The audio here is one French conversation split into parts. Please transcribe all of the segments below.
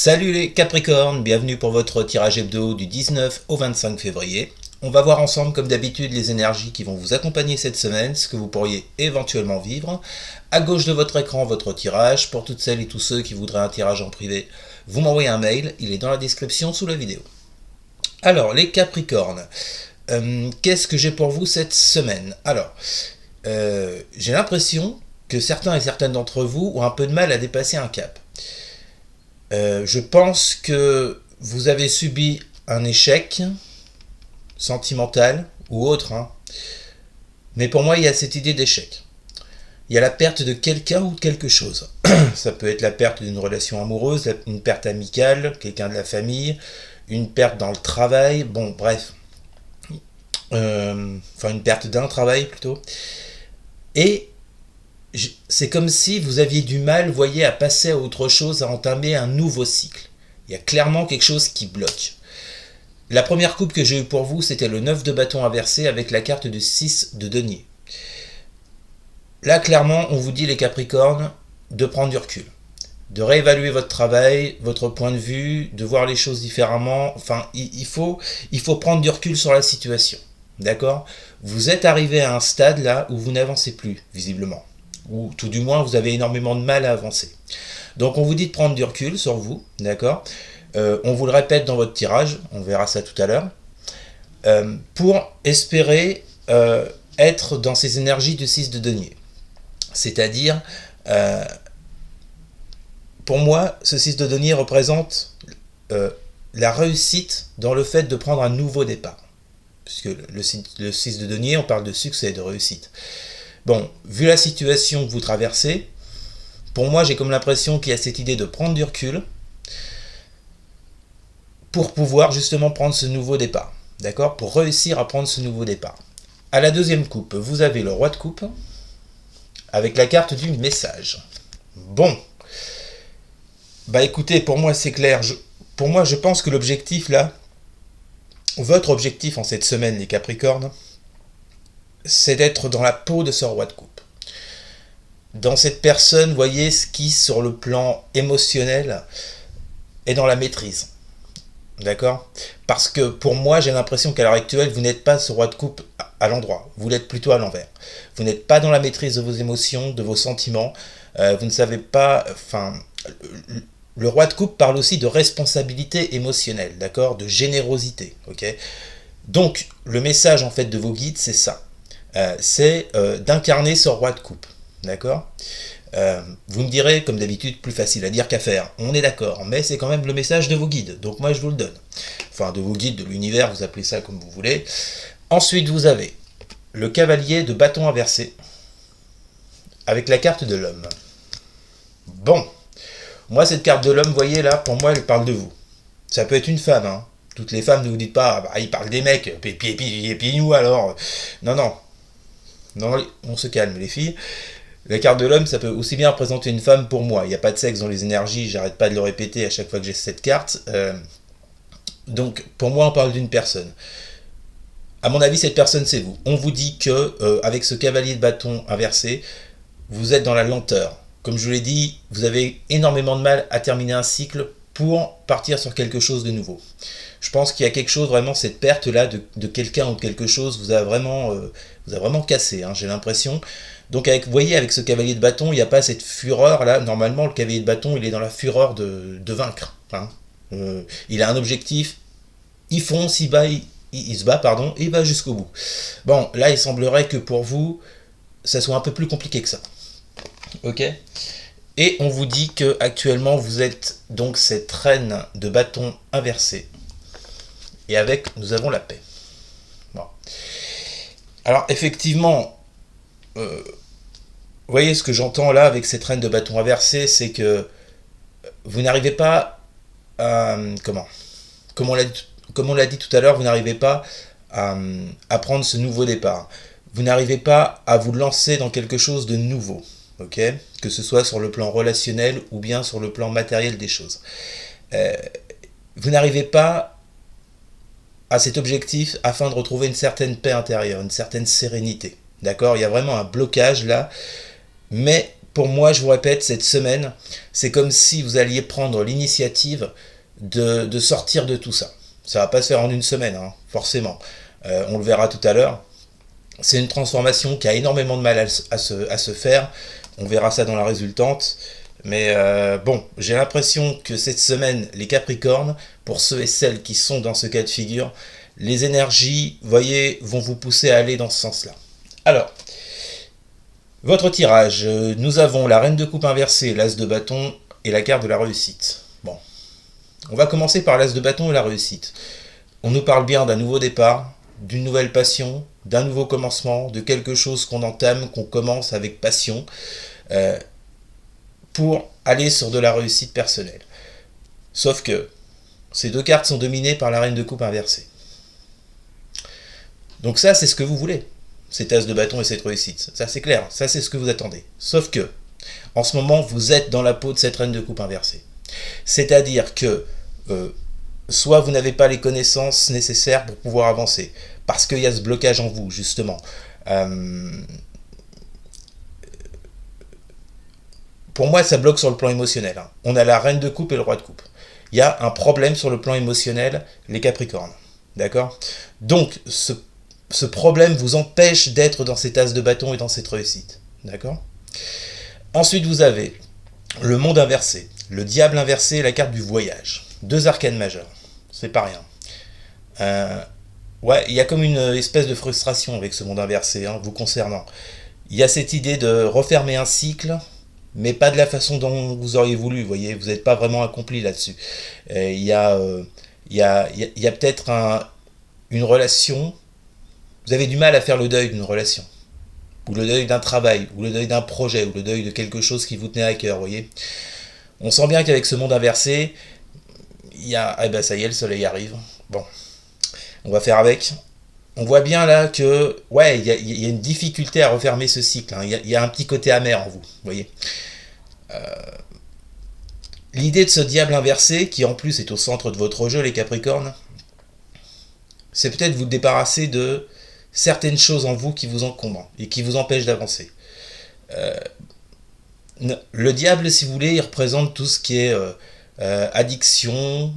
Salut les Capricornes, bienvenue pour votre tirage hebdo du 19 au 25 février. On va voir ensemble comme d'habitude les énergies qui vont vous accompagner cette semaine, ce que vous pourriez éventuellement vivre. À gauche de votre écran, votre tirage. Pour toutes celles et tous ceux qui voudraient un tirage en privé, vous m'envoyez un mail, il est dans la description sous la vidéo. Alors les Capricornes, qu'est-ce que j'ai pour vous cette semaine? Alors, j'ai l'impression que certains et certaines d'entre vous ont un peu de mal à dépasser un cap. Je pense que vous avez subi un échec sentimental ou autre, hein. Mais pour moi, il y a cette idée d'échec. Il y a la perte de quelqu'un ou de quelque chose. Ça peut être la perte d'une relation amoureuse, une perte amicale, quelqu'un de la famille, une perte dans le travail, bon, bref. Enfin, une perte d'un travail plutôt. Et c'est comme si vous aviez du mal, voyez, à passer à autre chose, à entamer un nouveau cycle. Il y a clairement quelque chose qui bloque. La première coupe que j'ai eue pour vous, c'était le 9 de bâton inversé avec la carte de 6 de denier. Là, clairement, on vous dit, les Capricornes, de prendre du recul, de réévaluer votre travail, votre point de vue, de voir les choses différemment. Enfin, il faut prendre du recul sur la situation. D'accord ? Vous êtes arrivé à un stade là où vous n'avancez plus, visiblement. Ou tout du moins, vous avez énormément de mal à avancer. Donc, on vous dit de prendre du recul sur vous. D'accord ? On vous le répète dans votre tirage, on verra ça tout à l'heure, pour espérer être dans ces énergies de 6 de denier. C'est-à-dire, pour moi, ce 6 de denier représente la réussite dans le fait de prendre un nouveau départ. Puisque le 6 de denier, on parle de succès, de réussite. Bon, vu la situation que vous traversez, pour moi, j'ai comme l'impression qu'il y a cette idée de prendre du recul pour pouvoir justement prendre ce nouveau départ. D'accord ? Pour réussir à prendre ce nouveau départ. À la deuxième coupe, vous avez le roi de coupe avec la carte du message. Bon. Bah écoutez, pour moi c'est clair. Pour moi, je pense que l'objectif là, votre objectif en cette semaine, les Capricornes, c'est d'être dans la peau de ce roi de coupe. Dans cette personne, voyez, ce qui, sur le plan émotionnel, est dans la maîtrise. D'accord ? Parce que pour moi, j'ai l'impression qu'à l'heure actuelle, vous n'êtes pas ce roi de coupe à l'endroit. Vous l'êtes plutôt à l'envers. Vous n'êtes pas dans la maîtrise de vos émotions, de vos sentiments. Vous ne savez pas... Enfin, le roi de coupe parle aussi de responsabilité émotionnelle, d'accord ? De générosité, ok ? Donc, le message, en fait, de vos guides, c'est ça. C'est d'incarner ce roi de coupe, d'accord ? Vous me direz, comme d'habitude, plus facile à dire qu'à faire. On est d'accord, mais c'est quand même le message de vos guides, donc moi je vous le donne. Enfin, de vos guides, de l'univers, vous appelez ça comme vous voulez. Ensuite, vous avez le cavalier de bâton inversé, avec la carte de l'homme. Bon, moi cette carte de l'homme, vous voyez là, pour moi elle parle de vous. Ça peut être une femme, hein. Toutes les femmes, ne vous dites pas, bah, il parle des mecs, et puis nous alors. Non, non. Non, on se calme les filles. La carte de l'homme, ça peut aussi bien représenter une femme pour moi. Il n'y a pas de sexe dans les énergies, j'arrête pas de le répéter à chaque fois que j'ai cette carte. Donc, pour moi, on parle d'une personne. À mon avis, cette personne, c'est vous. On vous dit que, avec ce cavalier de bâton inversé, vous êtes dans la lenteur. Comme je vous l'ai dit, vous avez énormément de mal à terminer un cycle pour partir sur quelque chose de nouveau. Je pense qu'il y a quelque chose, vraiment, cette perte-là de quelqu'un ou de quelque chose vous a vraiment cassé, hein, j'ai l'impression. Donc, vous voyez, avec ce cavalier de bâton, il n'y a pas cette fureur là. Normalement, le cavalier de bâton, il est dans la fureur de vaincre. Hein. Il a un objectif, il fonce, il se bat, pardon, et il va jusqu'au bout. Bon, là, il semblerait que pour vous, ça soit un peu plus compliqué que ça. Ok ? Et on vous dit que actuellement, vous êtes donc cette reine de bâton inversée. Et avec, nous avons la paix. Bon. Alors, effectivement, vous voyez ce que j'entends là avec cette reine de bâton inversé, c'est que vous n'arrivez pas à... Comme on l'a dit tout à l'heure, vous n'arrivez pas à prendre ce nouveau départ. Vous n'arrivez pas à vous lancer dans quelque chose de nouveau. Ok ? Que ce soit sur le plan relationnel ou bien sur le plan matériel des choses. Vous n'arrivez pas à cet objectif afin de retrouver une certaine paix intérieure, une certaine sérénité. D'accord ? Il y a vraiment un blocage là, mais pour moi, je vous répète, cette semaine, c'est comme si vous alliez prendre l'initiative de sortir de tout ça. Ça va pas se faire en une semaine, hein, forcément. On le verra tout à l'heure. C'est une transformation qui a énormément de mal à se faire. On verra ça dans la résultante. Mais bon, j'ai l'impression que cette semaine, les Capricornes, pour ceux et celles qui sont dans ce cas de figure, les énergies, voyez, vont vous pousser à aller dans ce sens-là. Alors, votre tirage, nous avons la reine de coupe inversée, l'as de bâton et la carte de la réussite. Bon, on va commencer par l'as de bâton et la réussite. On nous parle bien d'un nouveau départ, d'une nouvelle passion, d'un nouveau commencement, de quelque chose qu'on entame, qu'on commence avec passion, pour aller sur de la réussite personnelle. Sauf que ces deux cartes sont dominées par la reine de coupe inversée. Donc ça, c'est ce que vous voulez, cet as de bâton et cette réussite. Ça, c'est clair, ça, c'est ce que vous attendez. Sauf que, en ce moment, vous êtes dans la peau de cette reine de coupe inversée. C'est-à-dire que, soit vous n'avez pas les connaissances nécessaires pour pouvoir avancer, parce qu'il y a ce blocage en vous, justement. Pour moi, ça bloque sur le plan émotionnel. Hein. On a la reine de coupe et le roi de coupe. Il y a un problème sur le plan émotionnel, les Capricornes. D'accord ? Donc, ce problème vous empêche d'être dans cet as de bâton et dans cette réussite. D'accord ? Ensuite, vous avez le monde inversé, le diable inversé et la carte du voyage. Deux arcanes majeures. C'est pas rien. Ouais, il y a comme une espèce de frustration avec ce monde inversé, hein, vous concernant. Il y a cette idée de refermer un cycle, mais pas de la façon dont vous auriez voulu, vous voyez, vous n'êtes pas vraiment accompli là-dessus. Il y a peut-être une relation, vous avez du mal à faire le deuil d'une relation, ou le deuil d'un travail, ou le deuil d'un projet, ou le deuil de quelque chose qui vous tenait à cœur, vous voyez. On sent bien qu'avec ce monde inversé, il y a, eh ben ça y est, le soleil arrive, bon, on va faire avec. On voit bien là que, ouais, il y a une difficulté à refermer ce cycle. Hein. Il y a un petit côté amer en vous, vous voyez. L'idée de ce diable inversé, qui en plus est au centre de votre jeu, les Capricornes, c'est peut-être vous débarrasser de certaines choses en vous qui vous encombrent et qui vous empêchent d'avancer. Le diable, si vous voulez, il représente tout ce qui est addiction.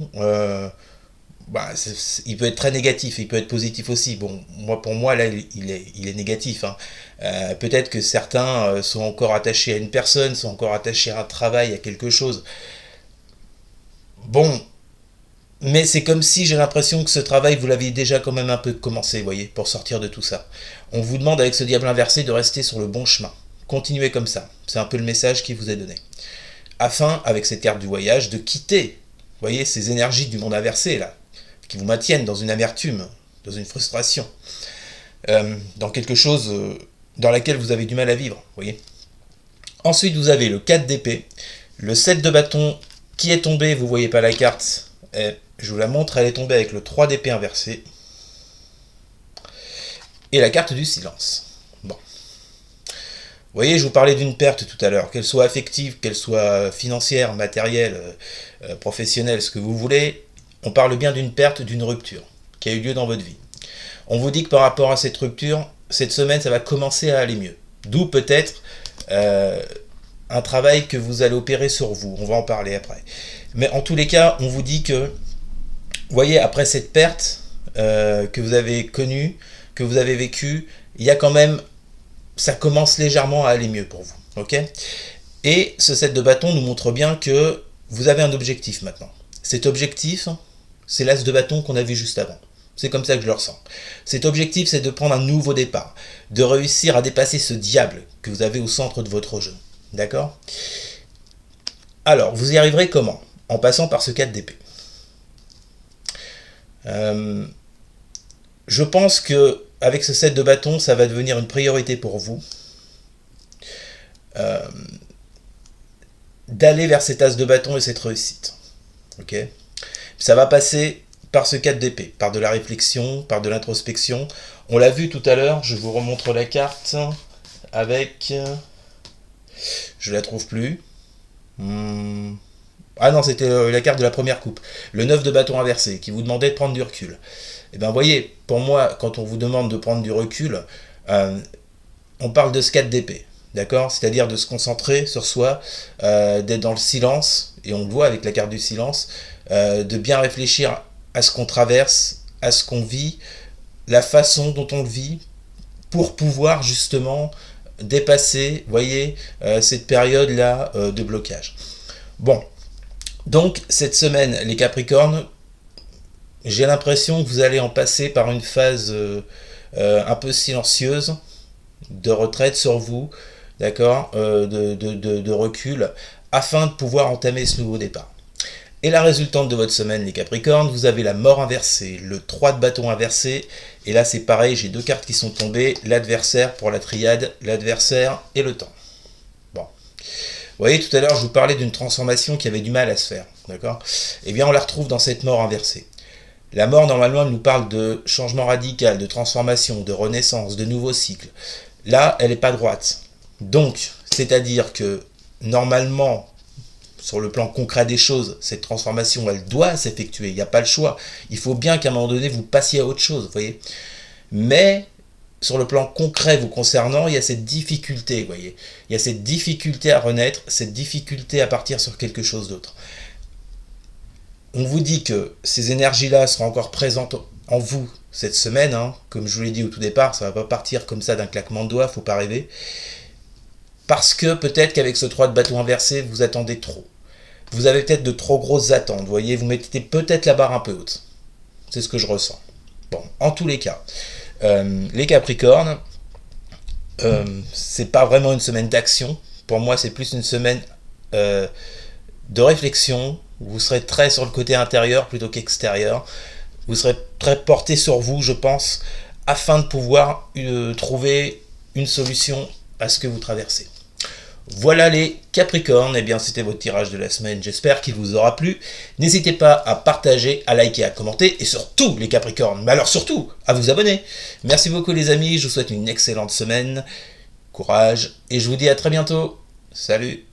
Il peut être très négatif, il peut être positif aussi. Bon, pour moi, là, il est négatif. Hein. Peut-être que certains sont encore attachés à une personne, sont encore attachés à un travail, à quelque chose. Bon, mais c'est comme si j'ai l'impression que ce travail, vous l'aviez déjà quand même un peu commencé, vous voyez, pour sortir de tout ça. On vous demande avec ce diable inversé de rester sur le bon chemin. Continuez comme ça. C'est un peu le message qui vous est donné. Afin, avec cette carte du voyage, de quitter, vous voyez, ces énergies du monde inversé, là, qui vous maintiennent dans une amertume, dans une frustration, dans quelque chose dans laquelle vous avez du mal à vivre, vous voyez. Ensuite, vous avez le 4 d'épée, le 7 de bâton qui est tombé, vous ne voyez pas la carte, je vous la montre, elle est tombée avec le 3 d'épée inversé, et la carte du silence. Bon. Vous voyez, je vous parlais d'une perte tout à l'heure, qu'elle soit affective, qu'elle soit financière, matérielle, professionnelle, ce que vous voulez. On parle bien d'une perte, d'une rupture qui a eu lieu dans votre vie. On vous dit que par rapport à cette rupture, cette semaine, ça va commencer à aller mieux. D'où peut-être un travail que vous allez opérer sur vous. On va en parler après. Mais en tous les cas, on vous dit que, vous voyez, après cette perte que vous avez connue, que vous avez vécue, il y a quand même, ça commence légèrement à aller mieux pour vous. Ok ? Et ce 7 de bâton nous montre bien que vous avez un objectif maintenant. Cet objectif, c'est l'as de bâton qu'on a vu juste avant. C'est comme ça que je le ressens. Cet objectif, c'est de prendre un nouveau départ, de réussir à dépasser ce diable que vous avez au centre de votre jeu. D'accord ? Alors, vous y arriverez comment ? En passant par ce 4 d'épée. Je pense que avec ce 7 de bâton, ça va devenir une priorité pour vous. D'aller vers cet as de bâton et cette réussite. Ok ? Ça va passer par ce 4 d'épée, par de la réflexion, par de l'introspection. On l'a vu tout à l'heure, je vous remontre la carte avec... Je la trouve plus. Ah non, c'était la carte de la première coupe. Le 9 de bâton inversé, qui vous demandait de prendre du recul. Et bien, voyez, pour moi, quand on vous demande de prendre du recul, on parle de ce 4 d'épée. d'accord? C'est-à-dire de se concentrer sur soi, d'être dans le silence, et on le voit avec la carte du silence, de bien réfléchir à ce qu'on traverse, à ce qu'on vit, la façon dont on le vit, pour pouvoir justement dépasser, voyez, cette période-là de blocage. Bon, donc cette semaine, les Capricornes, j'ai l'impression que vous allez en passer par une phase un peu silencieuse, de retraite sur vous, d'accord, de recul, afin de pouvoir entamer ce nouveau départ. Et la résultante de votre semaine, les Capricornes, vous avez la mort inversée, le 3 de bâton inversé, et là c'est pareil, j'ai 2 cartes qui sont tombées, l'adversaire pour la triade, l'adversaire et le temps. Bon. Vous voyez, tout à l'heure, je vous parlais d'une transformation qui avait du mal à se faire, d'accord? Eh bien, on la retrouve dans cette mort inversée. La mort, normalement, elle nous parle de changement radical, de transformation, de renaissance, de nouveau cycle. Là, elle n'est pas droite. Donc, c'est-à-dire que, normalement, sur le plan concret des choses, cette transformation, elle doit s'effectuer. Il n'y a pas le choix. Il faut bien qu'à un moment donné, vous passiez à autre chose, vous voyez. Mais, sur le plan concret vous concernant, il y a cette difficulté, vous voyez. Il y a cette difficulté à renaître, cette difficulté à partir sur quelque chose d'autre. On vous dit que ces énergies-là seront encore présentes en vous cette semaine, hein. Comme je vous l'ai dit au tout départ, ça ne va pas partir comme ça d'un claquement de doigts, faut pas rêver. Parce que peut-être qu'avec ce 3 de bâton inversé, vous attendez trop. Vous avez peut-être de trop grosses attentes, vous voyez, vous mettez peut-être la barre un peu haute. C'est ce que je ressens. Bon, en tous les cas, les Capricornes, c'est pas vraiment une semaine d'action. Pour moi, c'est plus une semaine de réflexion. Vous serez très sur le côté intérieur plutôt qu'extérieur. Vous serez très porté sur vous, je pense, afin de pouvoir trouver une solution à ce que vous traversez. Voilà les Capricornes, et bien c'était votre tirage de la semaine, j'espère qu'il vous aura plu. N'hésitez pas à partager, à liker, à commenter, et surtout les Capricornes, mais alors surtout à vous abonner. Merci beaucoup les amis, je vous souhaite une excellente semaine, courage, et je vous dis à très bientôt. Salut!